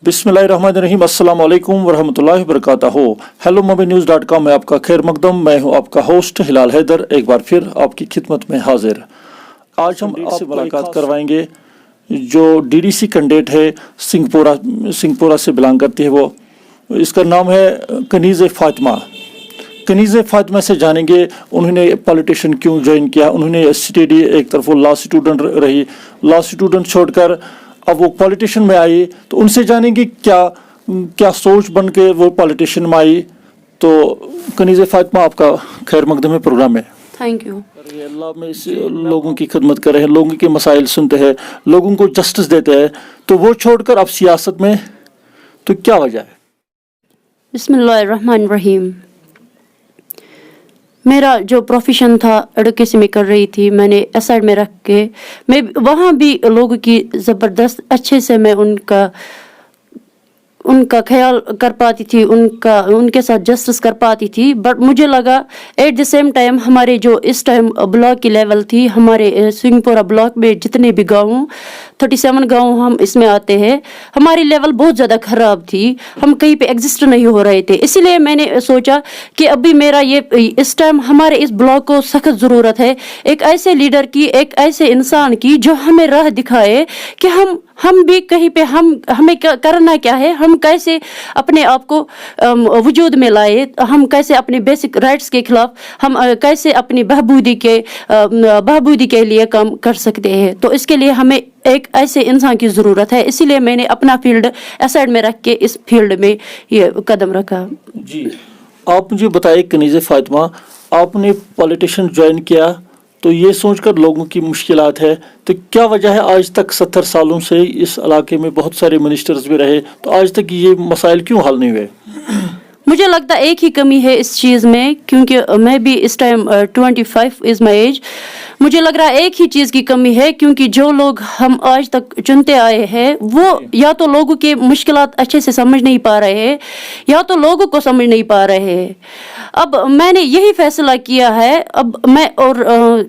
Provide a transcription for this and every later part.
बिस्मिल्लाहिर्रहमानिर्रहीम, अस्सलाम वालेकुम वरहमतुल्लाहि वबरकातुहू। हेलो mobinews.com में आपका खैर मकदम। मैं हूं आपका होस्ट हिलाल हैदर, एक बार फिर आपकी खिदमत में हाजिर। आज हम आपसे मुलाकात करवाएंगे जो डीडीसी कैंडिडेट है, सिंहपुरा से बिलोंग करती है। वो इसका नाम है कनीज़ फातिमा। कनीज़ फातिमा से जानेंगे उन्होंने पॉलिटिशियन क्यों ज्वाइन किया। उन्होंने स्टडी, एक तरफ वो लॉ स्टूडेंट रही, लॉ स्टूडेंट छोड़कर अब वो पॉलिटिशियन में आई, तो उनसे जानेंगे क्या सोच बन के वो पॉलिटिशियन में आई। तो कनीज़ फातिमा, आपका खैर मकदम है प्रोग्राम में। Thank you. अल्लाह में लोगों की खिदमत कर रहे हैं, लोगों के मसाइल सुनते हैं, लोगों को जस्टिस देते हैं, तो वो छोड़कर अब सियासत में, तो क्या वजह है? बिस्मिल्लाहिर्रहमानिर्रहीम। मेरा जो प्रोफेशन था एडवोकेसी में कर रही थी, मैंने एसआईड में रख के मैं वहाँ भी लोगों की ज़बरदस्त अच्छे से मैं उनका ख्याल कर पाती थी, उनके साथ जस्टिस कर पाती थी। बट मुझे लगा एट द सेम टाइम हमारे जो इस टाइम ब्लॉक की लेवल थी, हमारे सिंहपुरा ब्लॉक में जितने भी गाँव 37 गांव हम इसमें आते हैं, हमारी लेवल बहुत ज़्यादा ख़राब थी, हम कहीं पे एग्जिस्ट नहीं हो रहे थे। इसीलिए मैंने सोचा कि अभी मेरा ये इस टाइम हमारे इस ब्लॉक को सख्त ज़रूरत है, एक ऐसे लीडर की, एक ऐसे इंसान की जो हमें राह दिखाए कि हम भी कहीं पे हमें करना क्या है, हम कैसे अपने आप को वजूद में लाए, हम कैसे अपने बेसिक राइट्स के खिलाफ, हम कैसे अपनी बहबूदी के लिए काम कर सकते हैं। तो इसके लिए हमें एक ऐसे इंसान की ज़रूरत है। इसीलिए मैंने अपना फील्ड एसआईड में रख के इस फील्ड में ये कदम रखा। जी, आप मुझे बताइए कनीज़ फातिमा, आपने पॉलिटिशियन ज्वाइन किया तो ये सोचकर लोगों की मुश्किलात है, तो क्या वजह है आज तक 70 सालों से इस इलाके में बहुत सारे मिनिस्टर्स भी रहे, तो आज तक ये मसाइल क्यों हल नहीं हुए? मुझे लगता है एक ही कमी है इस चीज़ में, क्योंकि मैं भी इस टाइम 25 इज़ माई एज। मुझे लग रहा है एक ही चीज़ की कमी है, क्योंकि जो लोग हम आज तक चुनते आए हैं वो या तो लोगों के मुश्किलात अच्छे से समझ नहीं पा रहे हैं, या तो लोगों को समझ नहीं पा रहे हैं। अब मैंने यही फैसला किया है, अब मैं और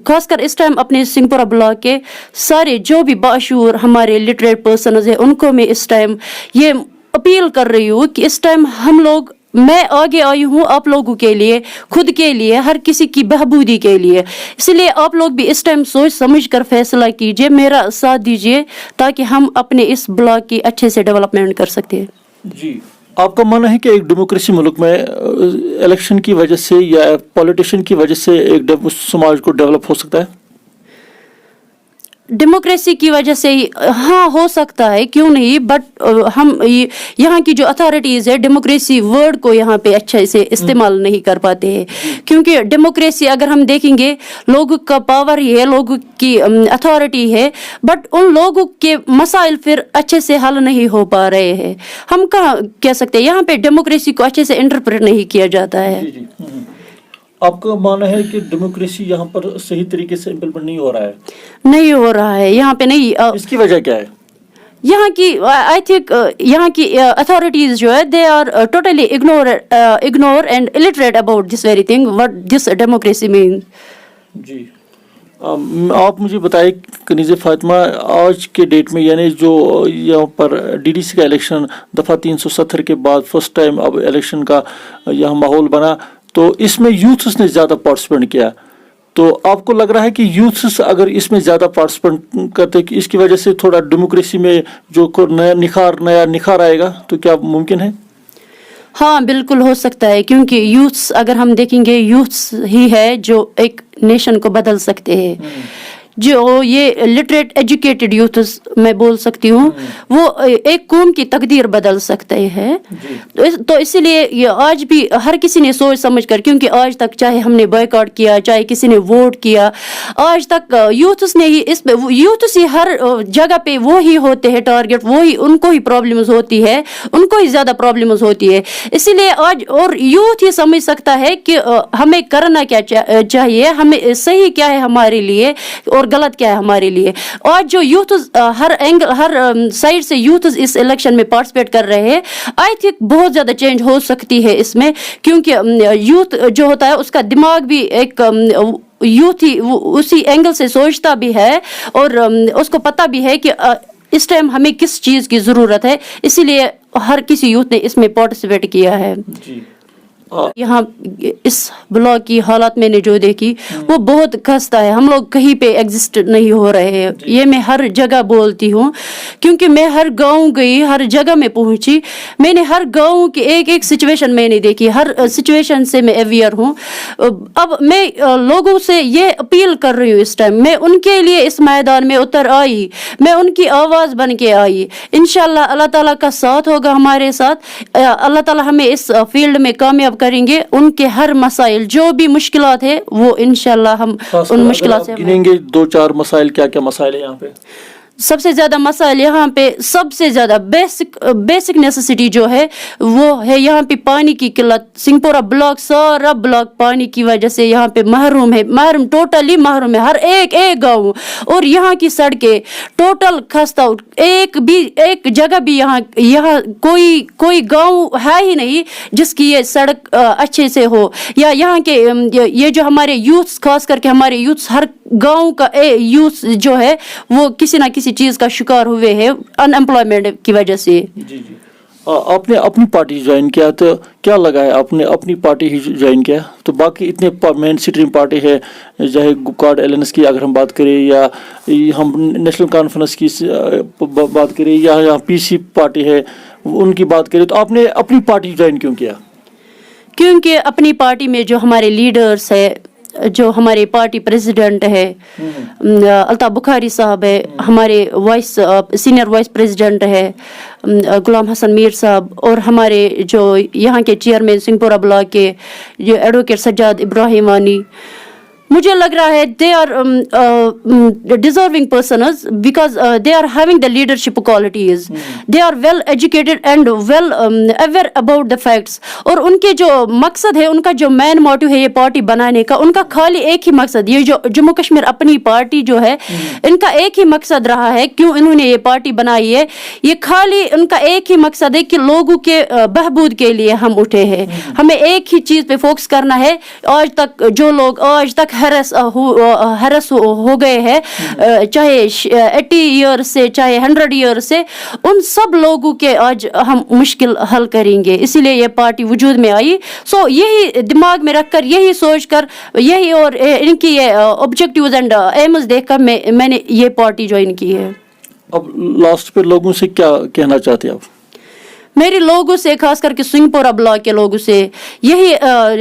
खासकर इस टाइम अपने सिंहपुरा ब्लॉक के सारे जो भी बाशूर हमारे लिटरेट पर्सनस हैं, उनको मैं इस टाइम ये अपील कर रही हूँ कि इस टाइम मैं आगे आई हूँ आप लोगों के लिए, खुद के लिए, हर किसी की बहबूदी के लिए। इसलिए आप लोग भी इस टाइम सोच समझ कर फैसला कीजिए, मेरा साथ दीजिए, ताकि हम अपने इस ब्लॉक की अच्छे से डेवलपमेंट कर सकते हैं। जी, आपका मानना है कि एक डेमोक्रेसी मुल्क में इलेक्शन की वजह से या पॉलिटिशियन की वजह से एक समाज को डेवलप हो सकता है? डेमोक्रेसी की वजह से हाँ हो सकता है, क्यों नहीं। बट हम यहाँ की जो अथॉरिटीज़ है डेमोक्रेसी वर्ड को यहाँ पे अच्छे से इस्तेमाल नहीं कर पाते हैं, क्योंकि डेमोक्रेसी अगर हम देखेंगे लोगों का पावर ही है, लोगों की अथॉरिटी है, बट उन लोगों के मसाइल फिर अच्छे से हल नहीं हो पा रहे हैं। हम कहाँ कह सकते हैं, यहाँ पे डेमोक्रेसी को अच्छे से इंटरप्रेट नहीं किया जाता है। आपका मानना है कि डेमोक्रेसी यहाँ पर सही तरीके से इम्प्लीमेंट नहीं हो रहा है? नहीं हो रहा है यहाँ पे, नहीं। इसकी वजह क्या है? यहाँ की आई थिंक यहाँ की अथॉरिटीज जो है they are totally ignore and illiterate about this very thing what this democracy means. जी, आप मुझे बताइए कनीज़ फातिमा, आज के डेट में यानी जो यहाँ पर डीडीसी का इलेक्शन दफ़ा 370 के बाद फर्स्ट टाइम अब इलेक्शन का यहाँ माहौल बना, तो इसमें यूथ्स ने ज़्यादा पार्टिसिपेंट किया, तो आपको लग रहा है कि यूथ्स अगर इसमें ज़्यादा पार्टिसिपेंट करते कि इसकी वजह से थोड़ा डेमोक्रेसी में जो नया निखार आएगा, तो क्या मुमकिन है? हाँ, बिल्कुल हो सकता है, क्योंकि यूथ्स अगर हम देखेंगे, यूथ्स ही है जो एक नेशन को बदल सकते हैं। जो ये लिटरेट एजुकेटेड यूथ्स मैं बोल सकती हूँ, वो एक कौम की तकदीर बदल सकते हैं। तो इसीलिए ये आज भी हर किसी ने सोच समझ कर, क्योंकि आज तक चाहे हमने बॉयकॉट किया, चाहे किसी ने वोट किया, आज तक यूथ्स ने ही यूथ्स ही हर जगह पे वो ही होते हैं टारगेट, वो ही उनको ही प्रॉब्लम्स होती है, उनको ही ज़्यादा प्रॉब्लम्स होती है। इसीलिए आज और यूथ ही समझ सकता है कि हमें करना क्या चाहिए, हमें सही क्या है हमारे लिए और गलत क्या है हमारे लिए। और जो यूथ हर साइड से यूथ इस इलेक्शन में पार्टिसिपेट कर रहे हैं, आई थिंक बहुत ज़्यादा चेंज हो सकती है इसमें, क्योंकि यूथ जो होता है उसका दिमाग भी एक यूथ ही उसी एंगल से सोचता भी है और उसको पता भी है कि इस टाइम हमें किस चीज़ की ज़रूरत है, इसीलिए हर किसी यूथ ने इसमें पार्टिसिपेट किया है। यहाँ इस ब्लॉक की हालत मैंने जो देखी वो बहुत खस्ता है, हम लोग कहीं पे एग्जिस्ट नहीं हो रहे हैं। ये मैं हर जगह बोलती हूँ, क्योंकि मैं हर गांव गई, हर जगह में पहुँची, मैंने हर गांव की एक एक सिचुएशन मैंने देखी, हर सिचुएशन से मैं अवेयर हूँ। अब मैं लोगों से ये अपील कर रही हूँ इस टाइम, मैं उनके लिए इस मैदान में उतर आई, मैं उनकी आवाज़ बन के आई। इंशाल्लाह अल्लाह ताला का साथ होगा हमारे साथ, अल्लाह ताला हमें इस फील्ड में कामयाब करेंगे। उनके हर मसाइल जो भी मुश्किलात है वो इंशाल्लाह हम उन मुश्किलात से गिनेंगे 2-4 मसाइल, क्या क्या मसाइल है यहाँ पे? सबसे ज़्यादा मसाइल यहाँ पे, सबसे ज़्यादा बेसिक नेसेसिटी जो है वो है यहाँ पे पानी की किल्लत। सिंहपुरा ब्लॉक, सारा ब्लॉक पानी की वजह से यहाँ पे महरूम है, टोटली महरूम है, हर एक गांव। और यहाँ की सड़कें टोटल खस्ता, एक जगह भी यहाँ कोई गांव है ही नहीं जिसकी ये सड़क अच्छे से हो। या यहाँ के ये जो हमारे यूथ्स, खास करके हमारे यूथ्स, हर गांव का यूथ जो है वो किसी ना किसी चीज का शिकार हुए हैं अनएम्प्लॉयमेंट की वजह से। जी। आपने अपनी पार्टी ज्वाइन किया तो क्या लगा है, आपने अपनी पार्टी ही ज्वाइन किया? तो बाकी इतने मेन स्ट्रीम पार्टी है, चाहे गुकार्ड एलायंस की अगर हम बात करें, या हम नेशनल कॉन्फ्रेंस की बात करें, या यहाँ पीसी पार्टी है उनकी बात करें, तो आपने अपनी पार्टी ज्वाइन क्यों किया? क्योंकि अपनी पार्टी में जो हमारे लीडर्स है, जो हमारे पार्टी प्रेसिडेंट है अल्ताफ बुखारी साहब है, हमारे सीनियर वाइस प्रेसिडेंट है गुलाम हसन मीर साहब, और हमारे जो यहाँ के चेयरमैन सिंहपुरा ब्लॉक के जो एडवोकेट सज्जाद इब्राहिम वानी, मुझे लग रहा है they are deserving persons because they are having the leadership qualities, they are well educated and well aware about the facts. और उनके जो मकसद है, उनका जो मेन मोटिव है ये पार्टी बनाने का, उनका खाली एक ही मकसद, ये जो जम्मू कश्मीर अपनी पार्टी जो है इनका एक ही मकसद रहा है, क्यों इन्होंने ये पार्टी बनाई है, ये खाली उनका एक ही मकसद है कि लोगों के बहबूद के लिए हम उठे हैं। हमें एक ही चीज़ पे फोकस करना है। आज तक जो लोग आज तक हैरस हो गए हैं, चाहे 80 ईयर से चाहे 100 ईयर से, उन सब लोगों के आज हम मुश्किल हल करेंगे, इसीलिए ये पार्टी वजूद में आई। सो यही दिमाग में रखकर, यही सोचकर, यही और इनकी ये ऑब्जेक्टिव्स एंड एम्स देखकर मैंने ये पार्टी ज्वाइन की है। अब लास्ट पे लोगों से क्या कहना चाहते हैं आप? मेरे लोगों से, खास करके सिंहपुरा ब्लॉक के लोगों से यही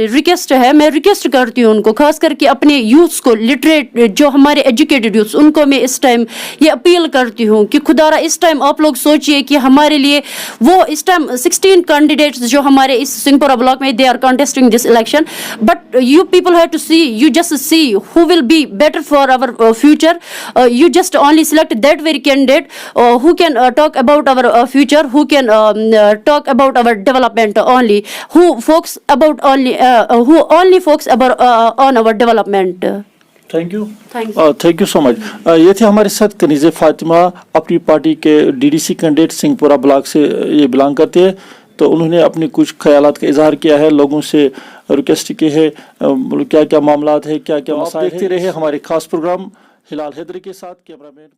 रिक्वेस्ट है, मैं रिक्वेस्ट करती हूँ उनको, खास करके अपने यूथ्स को, लिटरेट जो हमारे एजुकेटेड यूथ्स, उनको मैं इस टाइम ये अपील करती हूँ कि खुदारा इस टाइम आप लोग सोचिए कि हमारे लिए वो इस टाइम 16 कैंडिडेट्स जो हमारे इस सिंहपुरा ब्लॉक में they are contesting this election, but you people have to see, you just see who will be better for our future, you just only select that very candidate who can talk about our future, who can talk about our development only, who only focus about on our development. Thank you so much. ये थे हमारे साथ कनीज़े फातिमा, अपनी party के DDC candidate Singhpura block से ये belong करते हैं। तो उन्होंने अपने कुछ ख्यालात का इजहार किया है, लोगों से रिक्वेस्ट की है क्या क्या मामलात है, क्या क्या मसाइल है। देखते रहे हमारे खास प्रोग्राम हिलाल हैदरी के साथ। कैमरामैन